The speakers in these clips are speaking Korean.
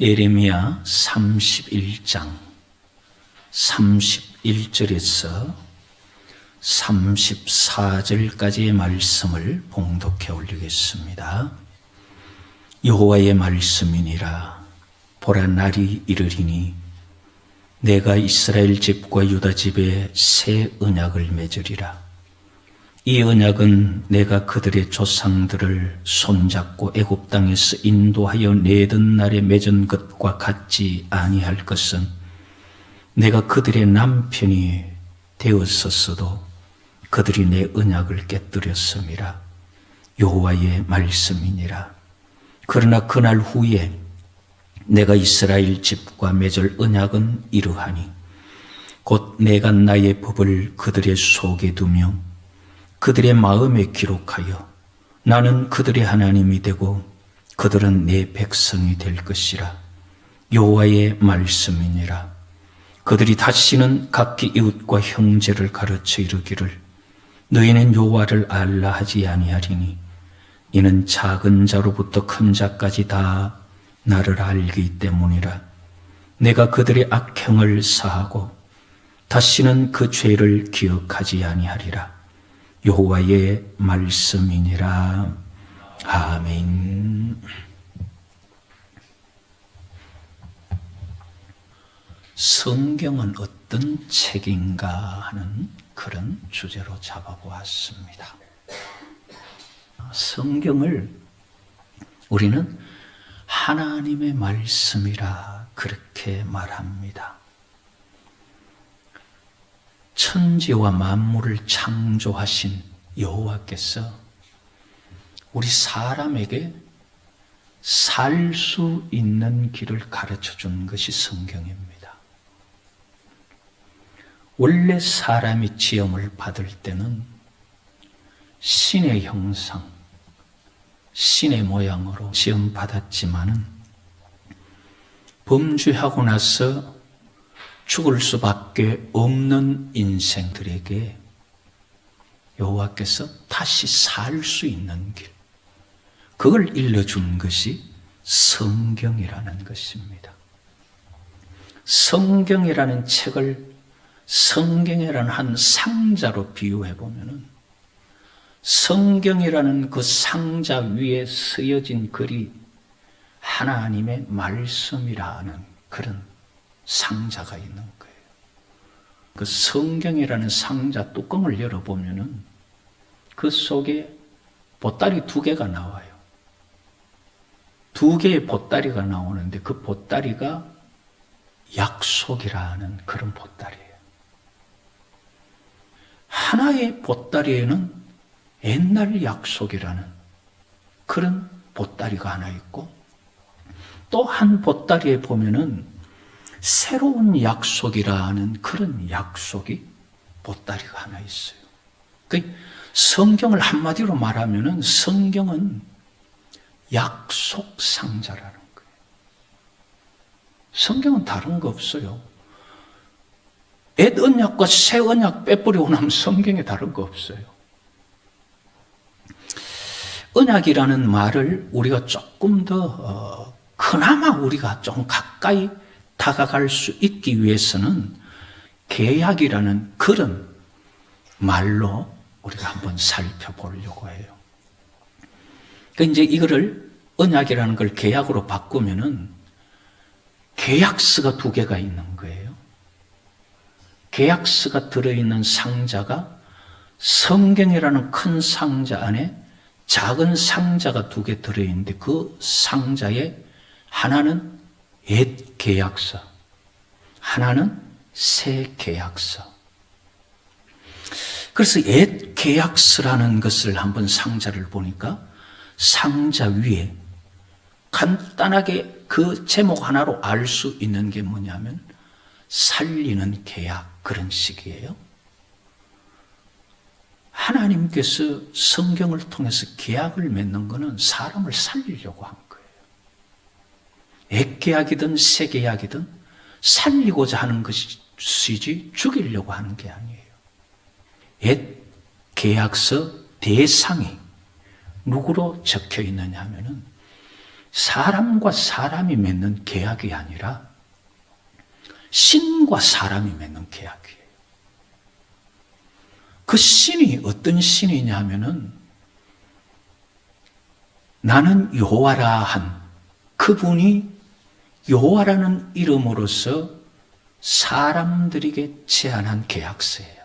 예레미야 31장 31절에서 34절까지의 말씀을 봉독해 올리겠습니다. 여호와의 말씀이니라. 보라, 날이 이르리니 내가 이스라엘 집과 유다 집에 새 언약을 맺으리라. 이 언약은 내가 그들의 조상들을 손잡고 애굽 땅에서 인도하여 내던 날에 맺은 것과 같지 아니할 것은 내가 그들의 남편이 되었었어도 그들이 내 언약을 깨뜨렸음이라. 여호와의 말씀이니라. 그러나 그날 후에 내가 이스라엘 집과 맺을 언약은 이러하니 곧 내가 나의 법을 그들의 속에 두며 그들의 마음에 기록하여 나는 그들의 하나님이 되고 그들은 내 백성이 될 것이라. 여호와의 말씀이니라. 그들이 다시는 각기 이웃과 형제를 가르쳐 이르기를 너희는 여호와를 알라 하지 아니하리니 이는 작은 자로부터 큰 자까지 다 나를 알기 때문이라. 내가 그들의 악행을 사하고 다시는 그 죄를 기억하지 아니하리라. 여호와의 말씀이니라. 아멘. 성경은 어떤 책인가 하는 그런 주제로 잡아보았습니다. 성경을 우리는 하나님의 말씀이라 그렇게 말합니다. 천지와 만물을 창조하신 여호와께서 우리 사람에게 살 수 있는 길을 가르쳐 준 것이 성경입니다. 원래 사람이 지음을 받을 때는 신의 형상, 신의 모양으로 지음 받았지만은 범죄하고 나서 죽을 수밖에 없는 인생들에게 여호와께서 다시 살 수 있는 길, 그걸 일러준 것이 성경이라는 것입니다. 성경이라는 책을 성경이라는 한 상자로 비유해 보면은 성경이라는 그 상자 위에 쓰여진 글이 하나님의 말씀이라는 그런 상자가 있는 거예요. 그 성경이라는 상자 뚜껑을 열어보면은 그 속에 보따리 2개가 나와요. 2개의 보따리가 나오는데 그 보따리가 약속이라는 그런 보따리예요. 하나의 보따리에는 옛날 약속이라는 그런 보따리가 하나 있고 또 한 보따리에 보면은 새로운 약속이라는 그런 약속이 보따리가 하나 있어요. 그러니까 성경을 한마디로 말하면은 성경은 약속 상자라는 거예요. 성경은 다른 거 없어요. 옛 언약과 새 언약 빼버리고 나면 성경에 다른 거 없어요. 언약이라는 말을 우리가 조금 더 그나마 우리가 좀 가까이 다가갈 수 있기 위해서는 계약이라는 그런 말로 우리가 한번 살펴보려고 해요. 그러니까 이제 이거를 언약이라는 걸 계약으로 바꾸면은 계약서가 2개가 있는 거예요. 계약서가 들어있는 상자가 성경이라는 큰 상자 안에 작은 상자가 2개 들어있는데 그 상자에 하나는 옛 계약서, 하나는 새 계약서. 그래서 옛 계약서라는 것을 한번 상자를 보니까 상자 위에 간단하게 그 제목 하나로 알 수 있는 게 뭐냐면 살리는 계약, 그런 식이에요. 하나님께서 성경을 통해서 계약을 맺는 것은 사람을 살리려고 한 거예요. 옛 계약이든 새 계약이든 살리고자 하는 것이지 죽이려고 하는 게 아니에요. 옛 계약서 대상이 누구로 적혀 있느냐 하면은 사람과 사람이 맺는 계약이 아니라 신과 사람이 맺는 계약이에요. 그 신이 어떤 신이냐 하면은 나는 여호와라 한 그분이 여호와라는 이름으로서 사람들에게 제안한 계약서예요.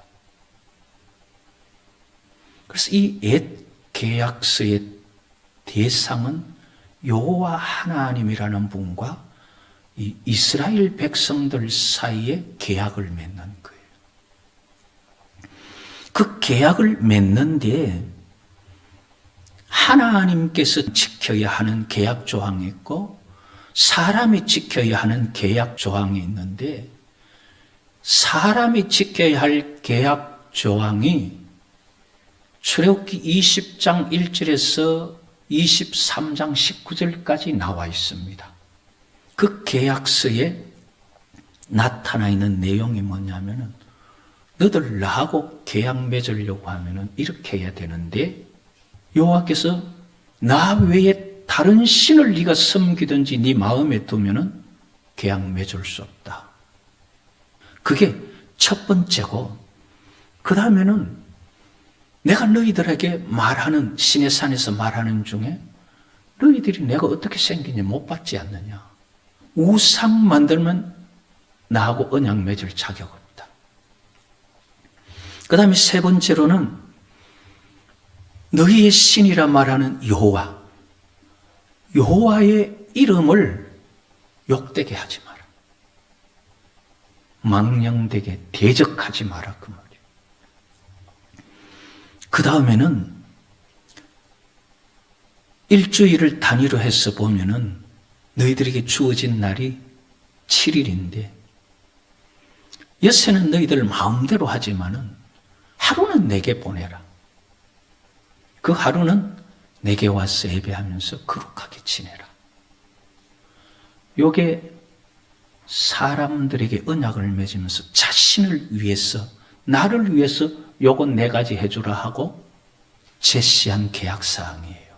그래서 이 옛 계약서의 대상은 여호와 하나님이라는 분과 이 이스라엘 백성들 사이에 계약을 맺는 거예요. 그 계약을 맺는데 하나님께서 지켜야 하는 계약 조항이 있고 사람이 지켜야 하는 계약 조항이 있는데 사람이 지켜야 할 계약 조항이 출애굽기 20장 1절에서 23장 19절까지 나와 있습니다. 그 계약서에 나타나 있는 내용이 뭐냐면은 너들 나하고 계약 맺으려고 하면은 이렇게 해야 되는데 여호와께서 나 외에 다른 신을 네가 섬기든지 네 마음에 두면은 계약 맺을 수 없다. 그게 첫 번째고 그 다음에는 내가 너희들에게 말하는 신의 산에서 말하는 중에 너희들이 내가 어떻게 생기냐 못 받지 않느냐. 우상 만들면 나하고 언약 맺을 자격 없다. 그 다음에 세 번째로는 너희의 신이라 말하는 여호와. 여호와의 이름을 욕되게 하지 마라. 망령되게 대적하지 마라 그 말이에요. 그 다음에는 일주일을 단위로 해서 보면은 너희들에게 주어진 날이 7일인데 엿새는 너희들 마음대로 하지만은 하루는 내게 보내라. 그 하루는 내게 와서 예배하면서 거룩하게 지내라. 요게 사람들에게 언약을 맺으면서 자신을 위해서 나를 위해서 요건 네 가지 해주라 하고 제시한 계약사항이에요.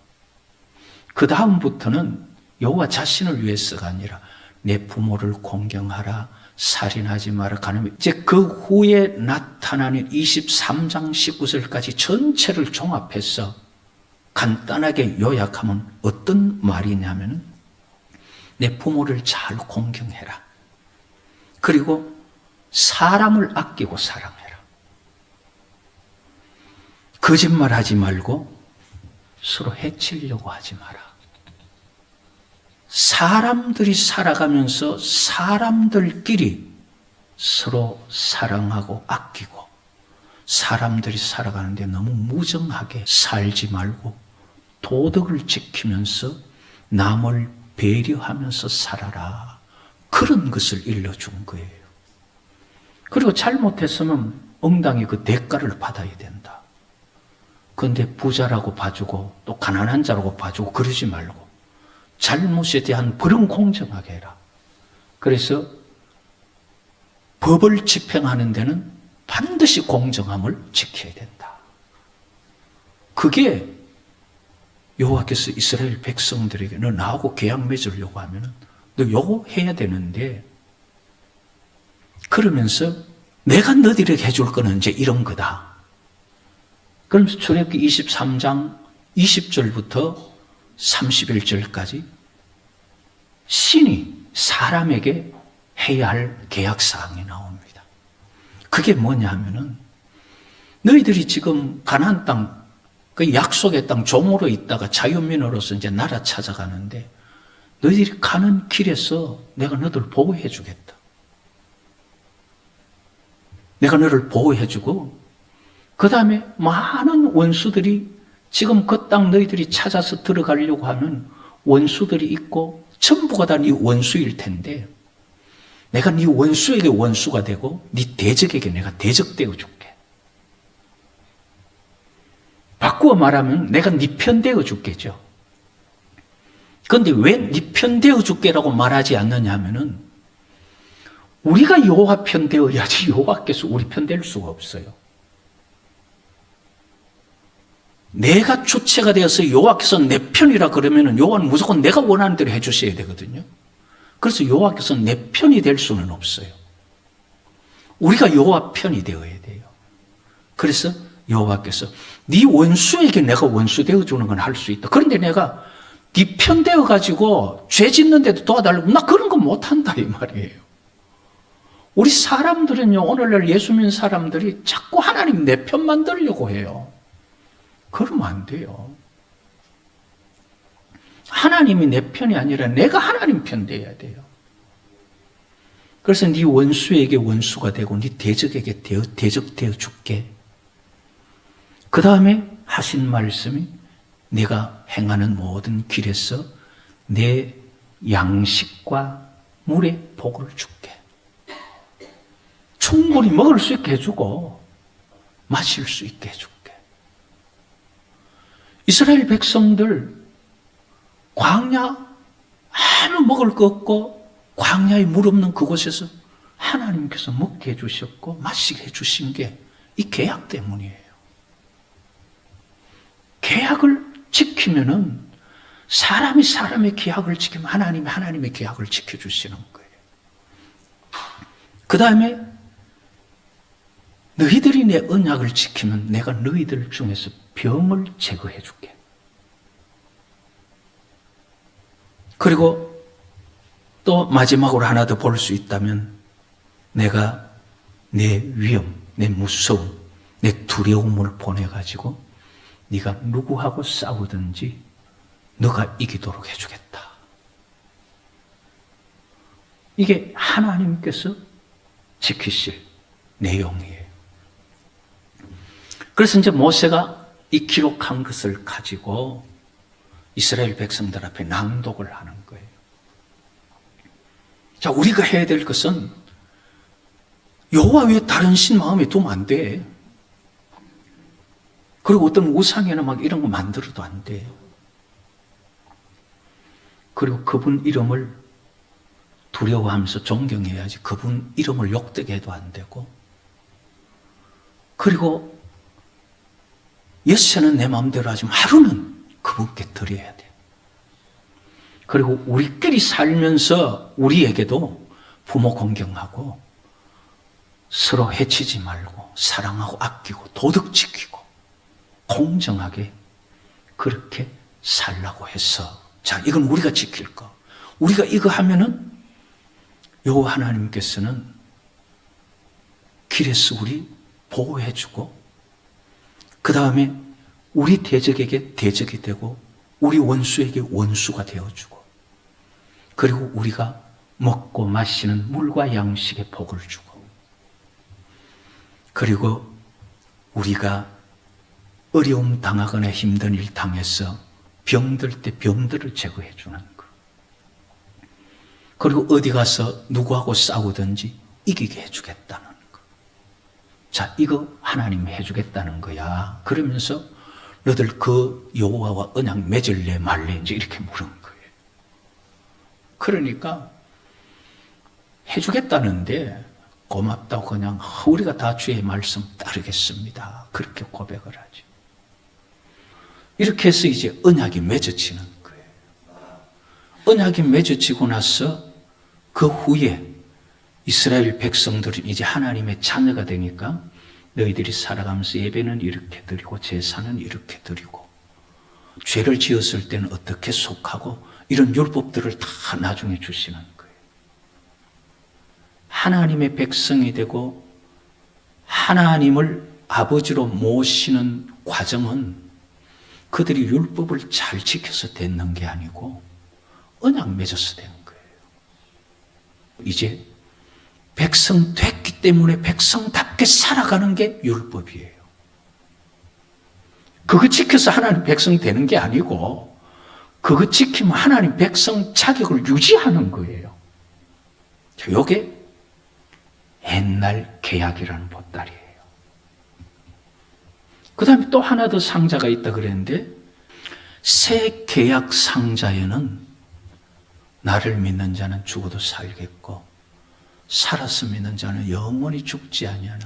그 다음부터는 여호와 자신을 위해서가 아니라 내 부모를 공경하라, 살인하지 마라, 가늠. 이제 그 후에 나타나는 23장 19절까지 전체를 종합해서 간단하게 요약하면 어떤 말이냐면 내 부모를 잘 공경해라. 그리고 사람을 아끼고 사랑해라. 거짓말하지 말고 서로 해치려고 하지 마라. 사람들이 살아가면서 사람들끼리 서로 사랑하고 아끼고 사람들이 살아가는데 너무 무정하게 살지 말고 도덕을 지키면서 남을 배려하면서 살아라. 그런 것을 일러준 거예요. 그리고 잘못했으면 응당히 그 대가를 받아야 된다. 그런데 부자라고 봐주고 또 가난한 자라고 봐주고 그러지 말고 잘못에 대한 벌은 공정하게 해라. 그래서 법을 집행하는 데는 반드시 공정함을 지켜야 된다. 그게 여호와께서 이스라엘 백성들에게 너 나하고 계약 맺으려고 하면 너 요거 해야 되는데 그러면서 내가 너희들에게 해줄 거는 이제 이런 거다. 그러면서 출애굽기 23장 20절부터 31절까지 신이 사람에게 해야 할 계약사항이 나옵니다. 그게 뭐냐 하면은 너희들이 지금 가나안 땅, 그 약속의 땅 종으로 있다가 자유민으로서 이제 나라 찾아가는데 너희들이 가는 길에서 내가 너희들 보호해 주겠다. 내가 너를 보호해 주고 그 다음에 많은 원수들이 지금 그 땅 너희들이 찾아서 들어가려고 하는 원수들이 있고 전부가 다 네 원수일 텐데 내가 네 원수에게 원수가 되고 네 대적에게 내가 대적되어 줄게. 바꾸어 말하면 내가 네 편 되어 줄게죠. 그런데 왜 네 편 되어 줄게라고 말하지 않느냐 하면은 우리가 여호와 편 되어야지 여호와께서 우리 편 될 수가 없어요. 내가 주체가 되어서 여호와께서 내 편이라 그러면은 여호와는 무조건 내가 원하는 대로 해주셔야 되거든요. 그래서 여호와께서 내 편이 될 수는 없어요. 우리가 여호와 편이 되어야 돼요. 그래서 여호와께서 네 원수에게 내가 원수 되어주는 건 할 수 있다. 그런데 내가 네 편 되어가지고 죄 짓는데도 도와달라고 나 그런 거 못한다 이 말이에요. 우리 사람들은요, 오늘날 예수 믿는 사람들이 자꾸 하나님 내 편 만들려고 해요. 그러면 안 돼요. 하나님이 내 편이 아니라 내가 하나님 편 돼야 돼요. 그래서 네 원수에게 원수가 되고 네 대적에게 대적되어 줄게. 그 다음에 하신 말씀이 내가 행하는 모든 길에서 내 양식과 물의 복을 줄게. 충분히 먹을 수 있게 해주고 마실 수 있게 해줄게. 이스라엘 백성들 광야 아무 먹을 거 없고 광야에 물 없는 그곳에서 하나님께서 먹게 해주셨고 마시게 해주신 게 이 계약 때문이에요. 계약을 지키면은 사람이 사람의 계약을 지키면 하나님이 하나님의 계약을 지켜주시는 거예요. 그 다음에 너희들이 내 언약을 지키면 내가 너희들 중에서 병을 제거해 줄게. 그리고 또 마지막으로 하나 더 볼 수 있다면 내가 내 위험, 내 무서움, 내 두려움을 보내가지고 네가 누구하고 싸우든지 너가 이기도록 해주겠다. 이게 하나님께서 지키실 내용이에요. 그래서 이제 모세가 이 기록한 것을 가지고 이스라엘 백성들 앞에 낭독을 하는 거예요. 자, 우리가 해야 될 것은 여호와 외에 다른 신 마음에 두면 안 돼. 그리고 어떤 우상이나 막 이런 거 만들어도 안 돼. 그리고 그분 이름을 두려워하면서 존경해야지. 그분 이름을 욕되게 해도 안 되고. 그리고 엿새는 내 마음대로 하지만 하루는 그분께 드려야 돼. 그리고 우리끼리 살면서 우리에게도 부모 공경하고 서로 해치지 말고 사랑하고 아끼고 도덕 지키고 공정하게 그렇게 살라고 해서, 자, 이건 우리가 지킬 거. 우리가 이거 하면은 여호와 하나님께서는 길에서 우리 보호해주고, 그 다음에 우리 대적에게 대적이 되고 우리 원수에게 원수가 되어주고, 그리고 우리가 먹고 마시는 물과 양식의 복을 주고, 그리고 우리가 어려움 당하거나 힘든 일 당해서 병들 때 병들을 제거해 주는 거. 그리고 어디 가서 누구하고 싸우든지 이기게 해주겠다는 거. 자, 이거 하나님이 해주겠다는 거야. 그러면서 너들 그 여호와와 언약 맺을래 말래 이제 이렇게 물은 거예요. 그러니까 해주겠다는데 고맙다고 그냥 우리가 다 주의 말씀 따르겠습니다. 그렇게 고백을 하죠. 이렇게 해서 이제 언약이 맺어지는 거예요. 언약이 맺어지고 나서 그 후에 이스라엘 백성들은 이제 하나님의 자녀가 되니까 너희들이 살아가면서 예배는 이렇게 드리고 제사는 이렇게 드리고 죄를 지었을 때는 어떻게 속하고 이런 율법들을 다 나중에 주시는 거예요. 하나님의 백성이 되고 하나님을 아버지로 모시는 과정은 그들이 율법을 잘 지켜서 됐는 게 아니고 언약 맺어서 된 거예요. 이제 백성 됐기 때문에 백성답게 살아가는 게 율법이에요. 그거 지켜서 하나님 백성 되는 게 아니고 그거 지키면 하나님 백성 자격을 유지하는 거예요. 이게 옛날 계약이라는 보따리예요. 그 다음에 또 하나 더 상자가 있다 그랬는데, 새 계약 상자에는 나를 믿는 자는 죽어도 살겠고 살아서 믿는 자는 영원히 죽지 아니하는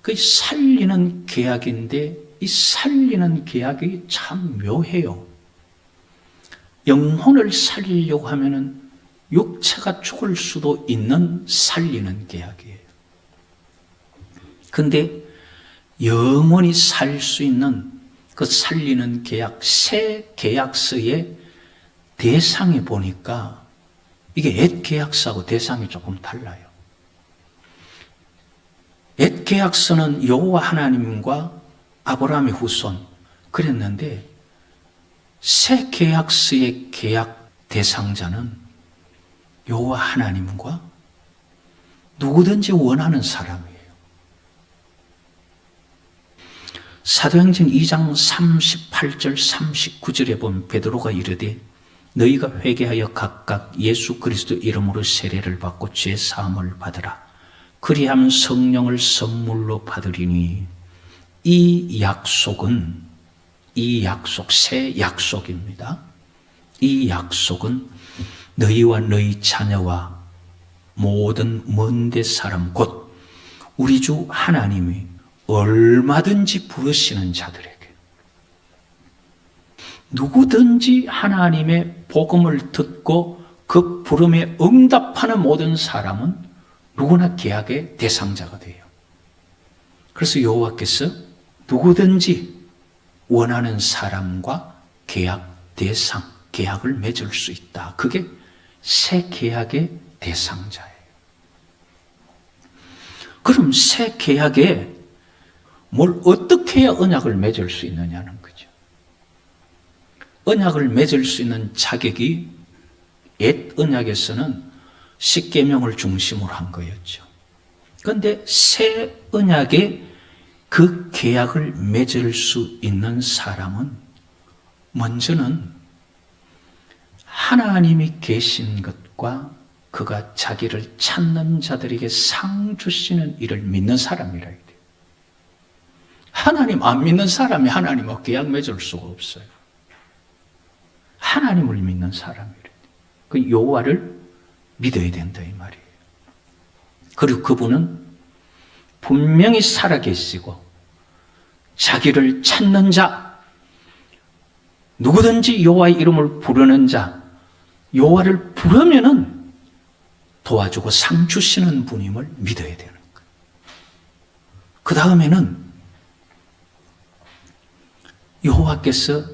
그 살리는 계약인데, 이 살리는 계약이 참 묘해요. 영혼을 살리려고 하면은 육체가 죽을 수도 있는 살리는 계약이에요. 근데 영원히 살 수 있는 그 살리는 계약, 새 계약서의 대상이 보니까 이게 옛 계약서하고 대상이 조금 달라요. 옛 계약서는 여호와 하나님과 아브라함의 후손 그랬는데 새 계약서의 계약 대상자는 여호와 하나님과 누구든지 원하는 사람이에요. 사도행전 2장 38절 39절에 보면 베드로가 이르되 너희가 회개하여 각각 예수 그리스도 이름으로 세례를 받고 죄 사함을 받으라. 그리하면 성령을 선물로 받으리니 이 약속은 새 약속입니다. 이 약속은 너희와 너희 자녀와 모든 먼데 사람 곧 우리 주 하나님이 얼마든지 부르시는 자들에게 누구든지 하나님의 복음을 듣고 그 부름에 응답하는 모든 사람은 누구나 계약의 대상자가 돼요. 그래서 여호와께서 누구든지 원하는 사람과 계약 대상, 계약을 맺을 수 있다. 그게 새 계약의 대상자예요. 그럼 새 계약에 뭘 어떻게 해야 언약을 맺을 수 있느냐는 거죠. 언약을 맺을 수 있는 자격이 옛 언약에서는 십계명을 중심으로 한 거였죠. 그런데 새 언약에 그 계약을 맺을 수 있는 사람은 먼저는 하나님이 계신 것과 그가 자기를 찾는 자들에게 상 주시는 일을 믿는 사람이라 해야 돼요. 하나님 안 믿는 사람이 하나님과 계약 맺을 수가 없어요. 하나님을 믿는 사람이래. 그 여호와를 믿어야 된다 이 말이에요. 그리고 그분은 분명히 살아계시고 자기를 찾는 자, 누구든지 여호와의 이름을 부르는 자, 여호와를 부르면은 도와주고 상 주시는 분임을 믿어야 되는 거예요. 그 다음에는 여호와께서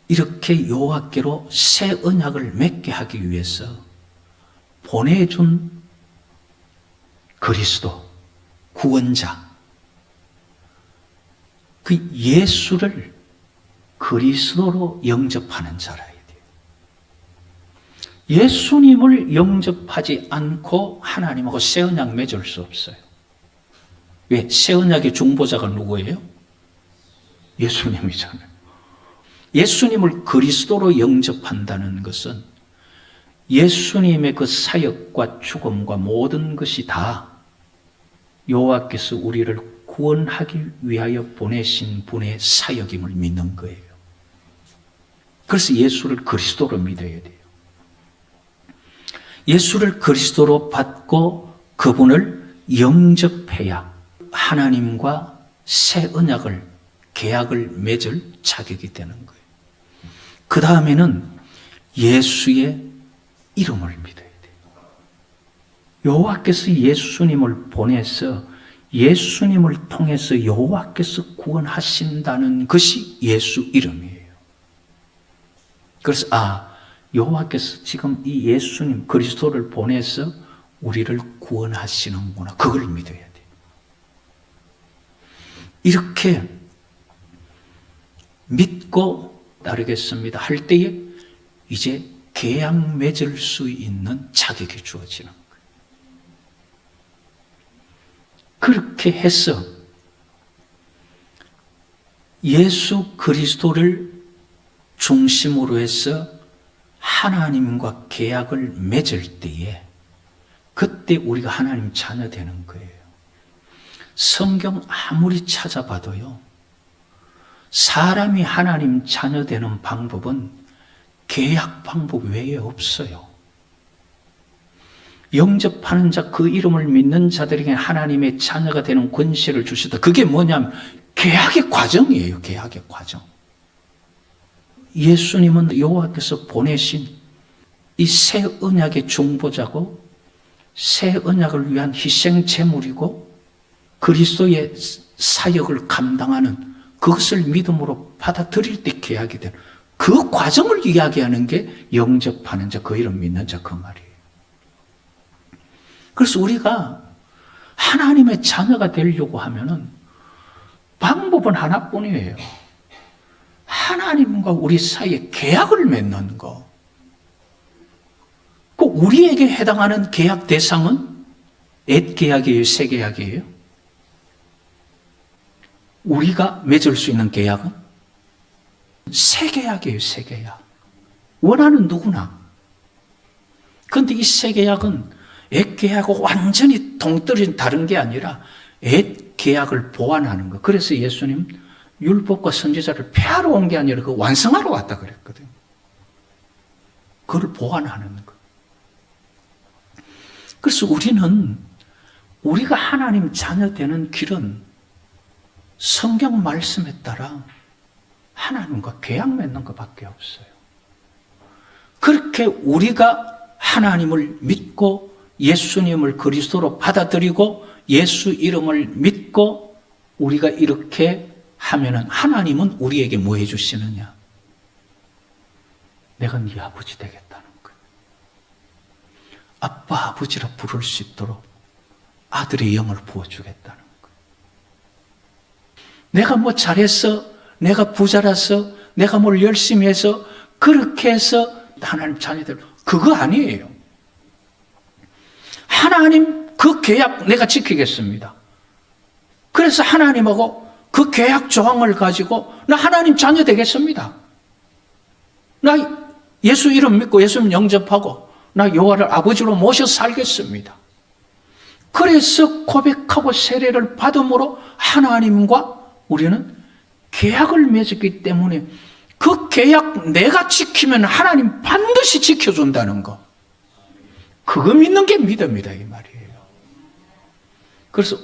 이렇게 여호와께로 새 언약을 맺게 하기 위해서 보내준 그리스도, 구원자, 그 예수를 그리스도로 영접하는 자라야 돼요. 예수님을 영접하지 않고 하나님하고 새 언약 맺을 수 없어요. 왜? 새 언약의 중보자가 누구예요? 예수님이잖아요. 예수님을 그리스도로 영접한다는 것은 예수님의 그 사역과 죽음과 모든 것이 다 여호와께서 우리를 구원하기 위하여 보내신 분의 사역임을 믿는 거예요. 그래서 예수를 그리스도로 믿어야 돼요. 예수를 그리스도로 받고 그분을 영접해야 하나님과 새 언약을, 계약을 맺을 자격이 되는 거예요. 그 다음에는 예수의 이름을 믿어야 돼요. 여호와께서 예수님을 보내서 예수님을 통해서 여호와께서 구원하신다는 것이 예수 이름이에요. 그래서 여호와께서 지금 이 예수님 그리스도를 보내서 우리를 구원하시는구나. 그걸 믿어야 돼요. 이렇게 믿고 따르겠습니다 할 때에 이제 계약 맺을 수 있는 자격이 주어지는 거예요. 그렇게 해서 예수 그리스도를 중심으로 해서 하나님과 계약을 맺을 때에 그때 우리가 하나님 자녀 되는 거예요. 성경 아무리 찾아봐도요, 사람이 하나님 자녀 되는 방법은 계약 방법 외에 없어요. 영접하는 자, 그 이름을 믿는 자들에게 하나님의 자녀가 되는 권세를 주시다. 그게 뭐냐면 계약의 과정이에요. 계약의 과정. 예수님은 여호와께서 보내신 이 새 언약의 중보자고 새 언약을 위한 희생 제물이고 그리스도의 사역을 감당하는 그것을 믿음으로 받아들일 때 계약이 되는 그 과정을 이야기하는 게 영접하는 자, 그 이름 믿는 자 그 말이에요. 그래서 우리가 하나님의 자녀가 되려고 하면은 방법은 하나뿐이에요. 하나님과 우리 사이에 계약을 맺는 거. 그 우리에게 해당하는 계약 대상은 옛 계약이에요, 새 계약이에요? 우리가 맺을 수 있는 계약은 새 계약이에요, 새 계약. 원하는 누구나. 그런데 이 새 계약은 옛 계약하고 완전히 동떨어진 다른 게 아니라 옛 계약을 보완하는 거. 그래서 예수님 율법과 선지자를 폐하러 온 게 아니라 그 완성하러 왔다 그랬거든요. 그걸 보완하는 거. 그래서 우리가 하나님 자녀 되는 길은 성경 말씀에 따라 하나님과 계약 맺는 것밖에 없어요. 그렇게 우리가 하나님을 믿고 예수님을 그리스도로 받아들이고 예수 이름을 믿고 우리가 이렇게 하면은 하나님은 우리에게 뭐 해주시느냐? 내가 네 아버지 되겠다는 거예요. 아빠, 아버지라 부를 수 있도록 아들의 영을 부어주겠다는 거예요. 내가 뭐 잘해서, 내가 부자라서, 내가 뭘 열심히 해서 그렇게 해서 하나님 자녀들, 그거 아니에요. 하나님 그 계약 내가 지키겠습니다. 그래서 하나님하고 그 계약 조항을 가지고 나 하나님 자녀 되겠습니다. 나 예수 이름 믿고 예수님 영접하고 나 여호와를 아버지로 모셔 살겠습니다. 그래서 고백하고 세례를 받음으로 하나님과 우리는 계약을 맺었기 때문에 그 계약 내가 지키면 하나님 반드시 지켜준다는 거. 그거 믿는 게 믿음이다 이 말이에요. 그래서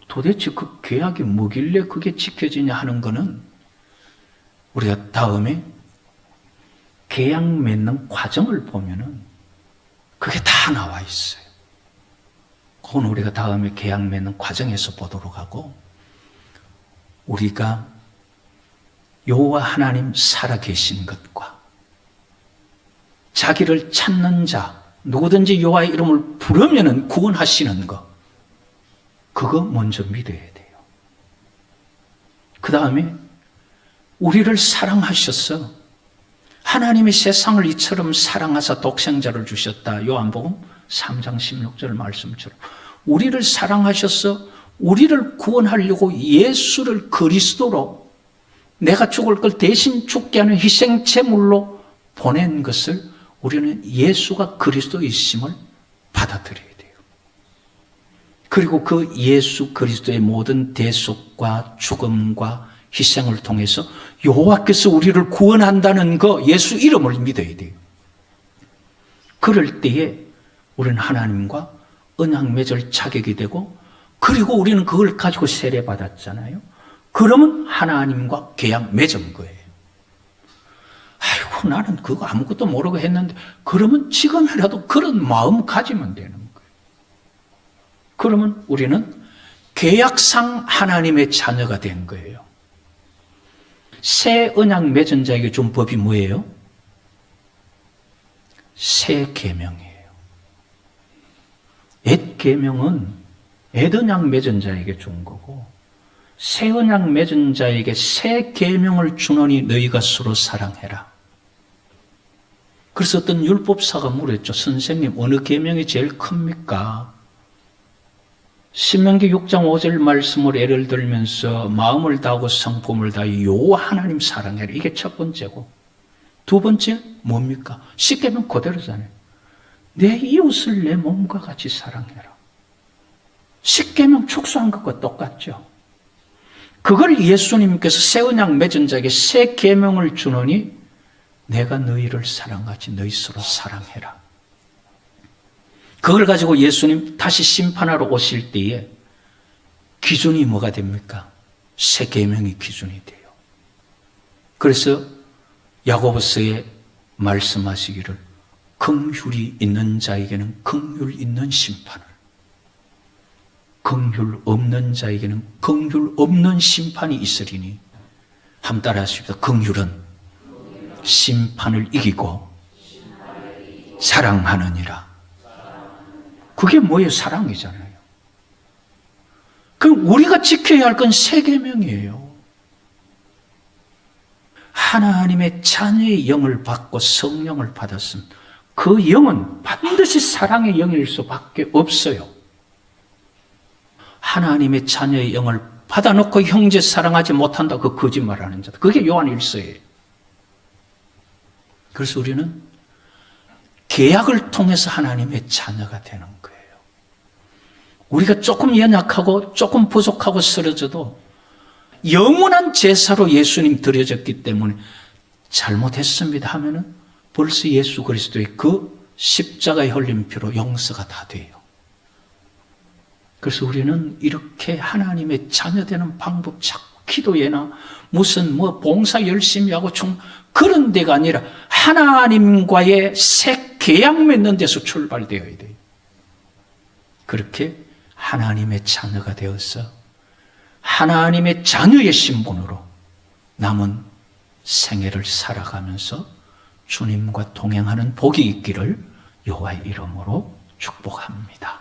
도대체 그 계약이 뭐길래 그게 지켜지냐 하는 거는 우리가 다음에 계약 맺는 과정을 보면은 그게 다 나와 있어요. 그건 우리가 다음에 계약 맺는 과정에서 보도록 하고 우리가 여호와 하나님 살아계신 것과 자기를 찾는 자 누구든지 여호와의 이름을 부르면은 구원하시는 것 그거 먼저 믿어야 돼요. 그 다음에 우리를 사랑하셔서 하나님이 세상을 이처럼 사랑하사 독생자를 주셨다. 요한복음 3장 16절 말씀처럼 우리를 사랑하셔서 우리를 구원하려고 예수를 그리스도로 내가 죽을 걸 대신 죽게 하는 희생제물로 보낸 것을 우리는 예수가 그리스도이심을 받아들여야 돼요. 그리고 그 예수 그리스도의 모든 대속과 죽음과 희생을 통해서 여호와께서 우리를 구원한다는 거 예수 이름을 믿어야 돼요. 그럴 때에 우리는 하나님과 언약 맺을 자격이 되고 그리고 우리는 그걸 가지고 세례 받았잖아요. 그러면 하나님과 계약 맺은 거예요. 아이고 나는 그거 아무것도 모르고 했는데 그러면 지금이라도 그런 마음 가지면 되는 거예요. 그러면 우리는 계약상 하나님의 자녀가 된 거예요. 새 언약 맺은 자에게 준 법이 뭐예요? 새 계명이에요. 옛 계명은 옛 언약 맺은 자에게 준 거고 새 언약 맺은 자에게 새 계명을 주노니 너희가 서로 사랑해라. 그래서 어떤 율법사가 물었죠. 선생님 어느 계명이 제일 큽니까? 신명기 6장 5절 말씀을 예를 들면서 마음을 다하고 성품을 다하여 여호와 하나님 사랑해라. 이게 첫 번째고 두 번째 뭡니까? 십계명 그대로잖아요. 내 이웃을 내 몸과 같이 사랑해라. 십계명 축소한 것과 똑같죠. 그걸 예수님께서 새 언약 맺은 자에게 새 계명을 주노니 내가 너희를 사랑하지 너희 서로 사랑해라. 그걸 가지고 예수님 다시 심판하러 오실 때에 기준이 뭐가 됩니까? 새 계명이 기준이 돼요. 그래서 야고보서에 말씀하시기를 긍휼이 있는 자에게는 긍휼 있는 심판을, 긍휼 없는 자에게는 긍휼 없는 심판이 있으리니, 한번 따라하십시다. 긍휼은 심판을 이기고 사랑하느니라. 그게 뭐예요? 사랑이잖아요. 그럼 우리가 지켜야 할 건 새 계명이에요. 하나님의 자녀의 영을 받고 성령을 받았으면 그 영은 반드시 사랑의 영일 수밖에 없어요. 하나님의 자녀의 영을 받아놓고 형제 사랑하지 못한다, 그 거짓말하는 자다. 그게 요한일서예요. 그래서 우리는 계약을 통해서 하나님의 자녀가 되는 거예요. 우리가 조금 연약하고 조금 부족하고 쓰러져도 영원한 제사로 예수님 드려졌기 때문에 잘못했습니다 하면은 벌써 예수 그리스도의 그 십자가의 흘린 피로 용서가 다 돼요. 그래서 우리는 이렇게 하나님의 자녀 되는 방법 자꾸 기도회나 무슨 봉사 열심히 하고 그런 데가 아니라 하나님과의 새 계약 맺는 데서 출발되어야 돼요. 그렇게 하나님의 자녀가 되어서 하나님의 자녀의 신분으로 남은 생애를 살아가면서 주님과 동행하는 복이 있기를 여호와의 이름으로 축복합니다.